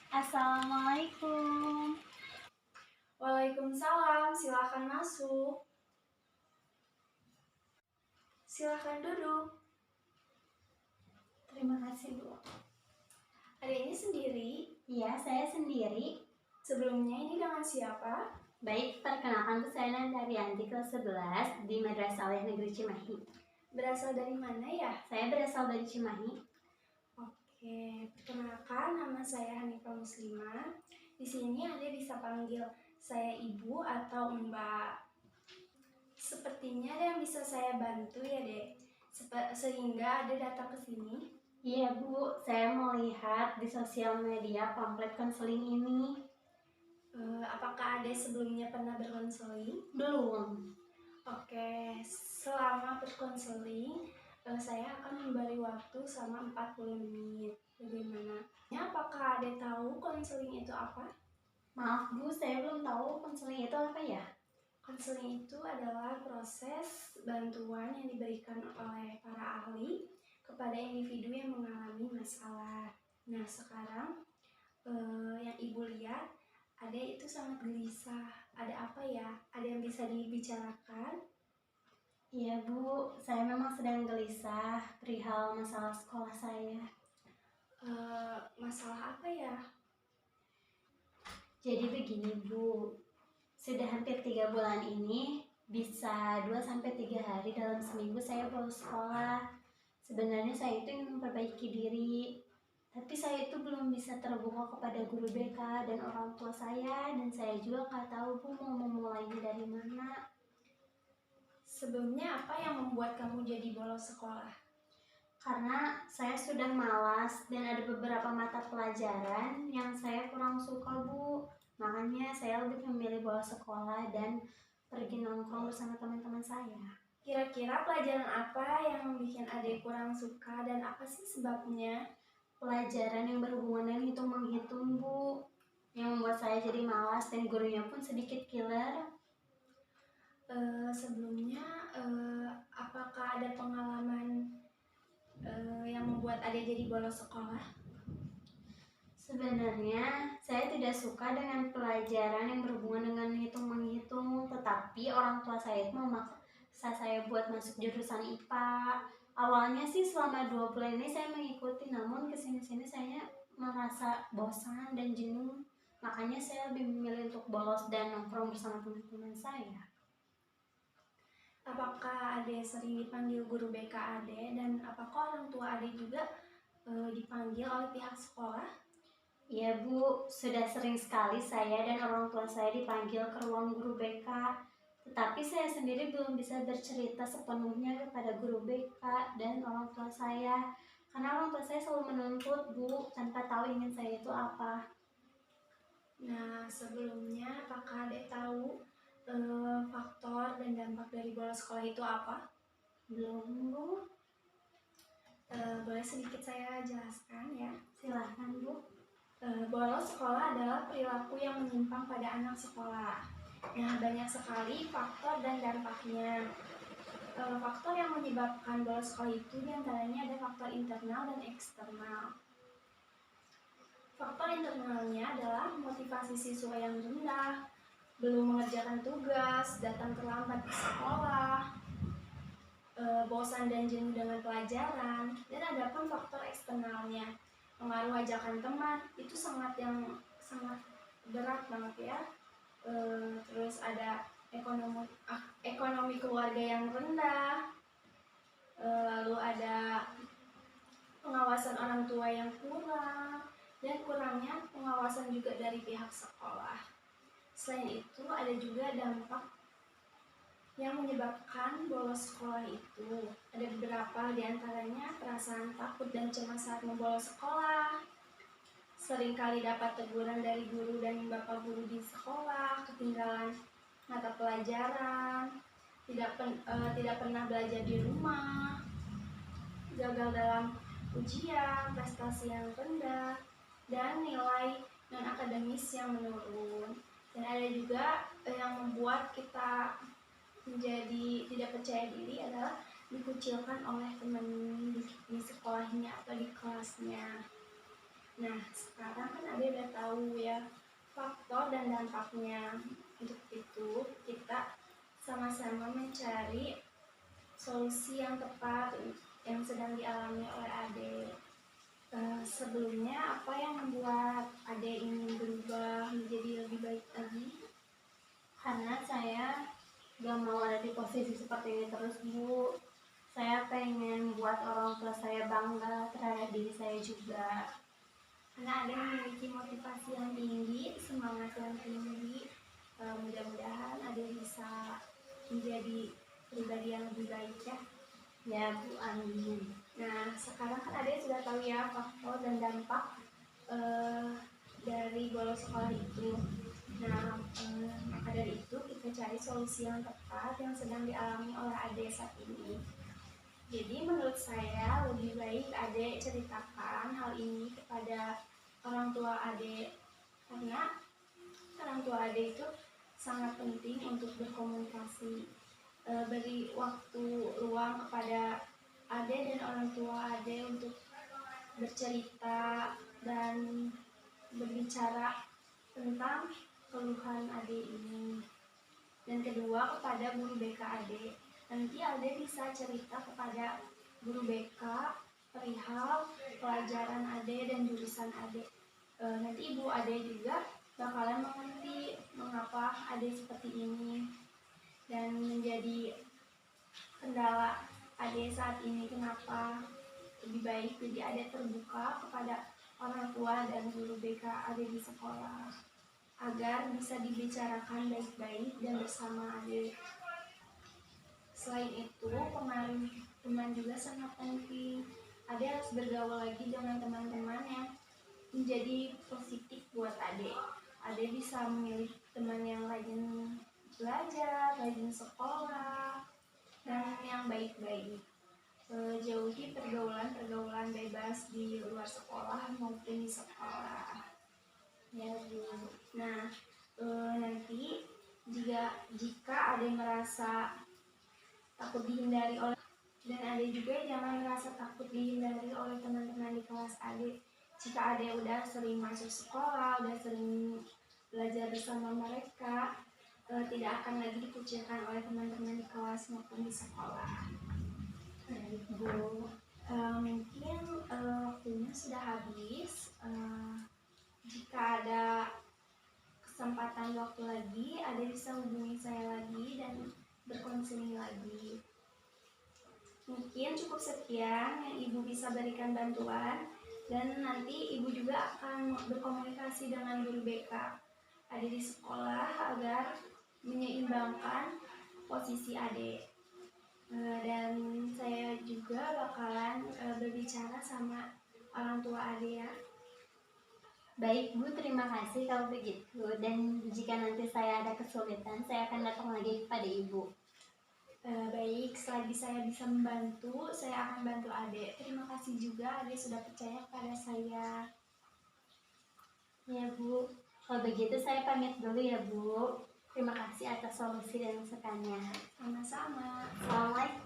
Assalamualaikum. Waalaikumsalam, silakan masuk. Silakan duduk. Terima kasih, Bu. Adiknya sendiri? Iya, saya sendiri. Sebelumnya ini dengan siapa? Baik, perkenalkan, Bu, saya Nandarianti, kelas 11 di Madrasah Aliyah Negeri Cimahi. Berasal dari mana ya? Saya berasal dari Cimahi. Oke, perkenalkan nama saya Hanifah Muslimah. Di sini Adik bisa panggil saya Ibu atau Mbak. Sepertinya ada yang bisa saya bantu ya, Dek. Sehingga Adik datang ke sini. Iya, Bu, saya melihat di sosial media pamflet konseling ini. Apakah Adik sebelumnya pernah berkonseling? Belum. Oke, selama berkonseling, saya akan memberi waktu selama 40 menit. Bagaimana? Apakah Ade tahu konseling itu apa? Maaf, Bu, saya belum tahu konseling itu apa ya? Konseling itu adalah proses bantuan yang diberikan oleh para ahli kepada individu yang mengalami masalah. Nah, sekarang yang Ibu lihat, Ade itu sangat gelisah. Ada apa ya? Ada yang bisa dibicarakan? Iya, Bu, saya memang sedang gelisah perihal masalah sekolah saya. Masalah apa ya? Jadi begini, Bu, sudah hampir 3 bulan ini, bisa 2-3 hari dalam seminggu saya bolos sekolah. Sebenarnya saya itu ingin memperbaiki diri, tapi saya itu belum bisa terbuka kepada guru BK dan orang tua saya, dan saya juga nggak tahu, Bu, mau memulainya dari mana. Sebelumnya apa yang membuat kamu jadi bolos sekolah? Karena saya sudah malas dan ada beberapa mata pelajaran yang saya kurang suka, Bu. Makanya saya lebih memilih bolos sekolah dan pergi nongkrong bersama teman-teman saya. Kira-kira pelajaran apa yang bikin adik kurang suka dan apa sih sebabnya? Pelajaran yang berhubungan dengan hitung-menghitung, Bu. Yang membuat saya jadi malas dan gurunya pun sedikit killer. Sebelumnya, apakah ada pengalaman yang membuat adik jadi bolos sekolah? Sebenarnya saya tidak suka dengan pelajaran yang berhubungan dengan hitung-menghitung, tetapi orang tua saya itu memaksa saya buat masuk jurusan IPA. Awalnya sih selama 2 bulan ini saya mengikuti, namun kesini-sini saya merasa bosan dan jenuh. Makanya saya lebih memilih untuk bolos dan nongkrong bersama teman-teman saya. Apakah adik sering dipanggil guru BK adik dan apakah orang tua adik juga dipanggil oleh pihak sekolah? Iya, Bu, sudah sering sekali saya dan orang tua saya dipanggil ke ruang guru BK. Tetapi saya sendiri belum bisa bercerita sepenuhnya kepada guru BK dan orang tua saya. Karena orang tua saya selalu menuntut, Bu, tanpa tahu ingin saya itu apa. Nah, sebelumnya apakah adik tahu faktor dan dampak dari bolos sekolah itu apa? Belum, Bu. Boleh sedikit saya jelaskan ya? Silahkan, Bu. Bolos sekolah adalah perilaku yang menyimpang pada anak sekolah. Nah, banyak sekali faktor dan dampaknya. Faktor yang menyebabkan bolos sekolah itu diantaranya ada faktor internal dan eksternal. Faktor internalnya adalah motivasi siswa yang rendah, belum mengerjakan tugas, datang terlambat ke sekolah, bosan dan jenuh dengan pelajaran, dan ada pun faktor eksternalnya, pengaruh ajakan teman itu sangat berat banget ya. Terus ada ekonomi keluarga yang rendah, lalu ada pengawasan orang tua yang kurang, dan kurangnya pengawasan juga dari pihak sekolah. Selain itu ada juga dampak yang menyebabkan bolos sekolah itu. Ada beberapa diantaranya perasaan takut dan cemas saat membolos sekolah, seringkali dapat teguran dari guru dan bapak guru di sekolah, ketinggalan mata pelajaran, tidak pernah belajar di rumah, gagal dalam ujian, prestasi yang rendah, dan nilai non-akademis yang menurun. Dan ada juga yang membuat kita menjadi tidak percaya diri adalah dikucilkan oleh teman di sekolahnya atau di kelasnya. Nah, sekarang kan Ade udah tahu ya faktor dan dampaknya. Untuk itu, kita sama-sama mencari solusi yang tepat yang sedang dialami oleh Ade. Sebelumnya, apa yang membuat Ade ingin berubah menjadi lebih baik lagi? Karena saya gak mau ada di posisi seperti ini terus, Bu. Saya pengen buat orang tua saya bangga terhadap diri saya juga. Karena Ade memiliki motivasi yang tinggi, semangat yang tinggi. Mudah-mudahan Ade bisa menjadi pribadi yang lebih baik ya. Ya, Bu, amin. Nah, sekarang kan Ade sudah tahu ya faktor dan dampak dari bolos sekolah itu. Nah, maka dari itu kita cari solusi yang tepat yang sedang dialami oleh Ade saat ini. Jadi menurut saya lebih baik Ade ceritakan hal ini kepada orang tua Ade, karena orang tua Ade itu sangat penting untuk berkomunikasi. Beri waktu luang kepada Ade dan orang tua Ade untuk bercerita dan berbicara tentang keluhan Ade ini. Dan kedua, kepada guru BK Ade. Nanti Ade bisa cerita kepada guru BK perihal pelajaran Ade dan jurusan Ade. Nanti ibu Ade juga bakalan mengerti mengapa Ade seperti ini dan menjadi kendala Ade saat ini kenapa lebih baik. Jadi Ade terbuka kepada orang tua dan guru BK Ade di sekolah agar bisa dibicarakan baik-baik dan bersama Ade. Selain itu, pengaruh teman juga sangat penting. Ade harus bergaul lagi dengan teman-teman yang menjadi positif buat Ade. Ade bisa memilih teman yang rajin belajar, rajin sekolah, dan yang baik-baik. Jauhi pergaulan-pergaulan bebas di luar sekolah maupun di sekolah. Ya, Bu. Nah, nanti jika Ade merasa takut dihindari oleh, dan Ade juga jangan merasa takut dihindari oleh teman-teman di kelas Ade. Jika Ade udah sering masuk sekolah, udah sering belajar bersama mereka, tidak akan lagi dikucilkan oleh teman-teman di kelas maupun di sekolah. Bu, Mungkin waktunya sudah habis. Jika ada kesempatan waktu lagi, Ade bisa hubungi saya lagi dan berkonseling lagi. Mungkin cukup sekian yang Ibu bisa berikan bantuan, dan nanti Ibu juga akan berkomunikasi dengan guru BK Ade di sekolah agar menyeimbangkan posisi Ade. Dan saya juga bakalan berbicara sama orang tua Ade ya. baik Bu, terima kasih kalau begitu. Dan jika nanti saya ada kesulitan, saya akan datang lagi kepada Ibu. Baik, selagi saya bisa membantu, saya akan bantu Ade. Terima kasih juga Ade sudah percaya pada saya. Ya Bu, kalau begitu saya pamit dulu ya Bu. Terima kasih atas solusi dan masukannya. Sama-sama. Assalamualaikum.